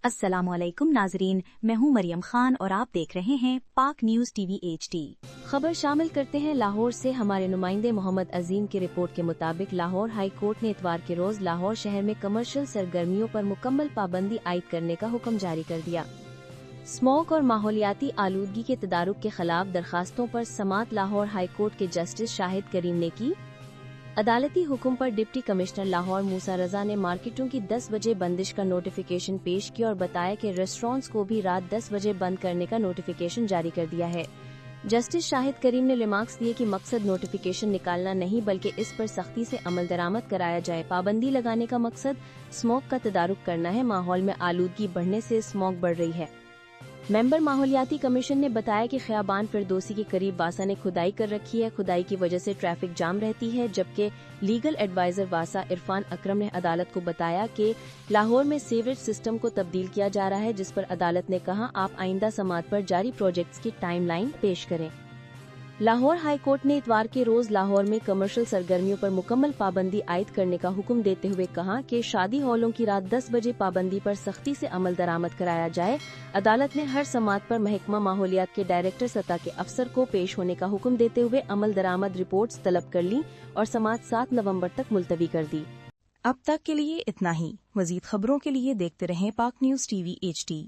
अस्सलाम वालेकुम नाजरीन, मैं हूं मरियम खान और आप देख रहे हैं पाक न्यूज टीवी HD। खबर शामिल करते हैं लाहौर से। हमारे नुमाइंदे मोहम्मद अजीम की रिपोर्ट के मुताबिक लाहौर हाई कोर्ट ने इतवार के रोज लाहौर शहर में कमर्शियल सरगर्मियों पर मुकम्मल पाबंदी आयद करने का हुक्म जारी कर दिया। स्मोक और माहौलियाती आलूदगी के तदारुक के खिलाफ दरखास्तों पर समात लाहौर हाई कोर्ट के जस्टिस शाहिद करीम ने की। अदालती हुक्म पर डिप्टी कमिश्नर लाहौर मूसा रजा ने मार्केटों की 10 बजे बंदिश का नोटिफिकेशन पेश किया और बताया कि रेस्टोरेंट्स को भी रात 10 बजे बंद करने का नोटिफिकेशन जारी कर दिया है। जस्टिस शाहिद करीम ने रिमार्क्स दिए कि मकसद नोटिफिकेशन निकालना नहीं बल्कि इस पर सख्ती से अमल दरामद कराया जाए। पाबंदी लगाने का मकसद स्मोक का तदारुक करना है। माहौल में आलूदगी बढ़ने से स्मोक बढ़ रही है। मेंबर माहौलियाती कमीशन ने बताया कि खियाबान फिरदौसी के करीब वासा ने खुदाई कर रखी है। खुदाई की वजह से ट्रैफिक जाम रहती है, जबकि लीगल एडवाइजर वासा इरफान अकरम ने अदालत को बताया कि लाहौर में सीवरेज सिस्टम को तब्दील किया जा रहा है, जिस पर अदालत ने कहा आप आइंदा समात पर जारी प्रोजेक्ट्स की टाइमलाइन पेश करें। लाहौर हाई कोर्ट ने इतवार के रोज लाहौर में कमर्शियल सरगर्मियों पर मुकम्मल पाबंदी आयद करने का हुक्म देते हुए कहा कि शादी हॉलों की रात 10 बजे पाबंदी पर सख्ती से अमल दरामद कराया जाए। अदालत ने हर समात पर महकमा माहौलियात के डायरेक्टर सतह के अफसर को पेश होने का हुक्म देते हुए अमल दरामद रिपोर्ट्स तलब कर ली और समात 7 नवंबर तक मुलतवी कर दी। अब तक के लिए इतना ही। मजीद खबरों के लिए देखते रहें पाक न्यूज टीवी HD।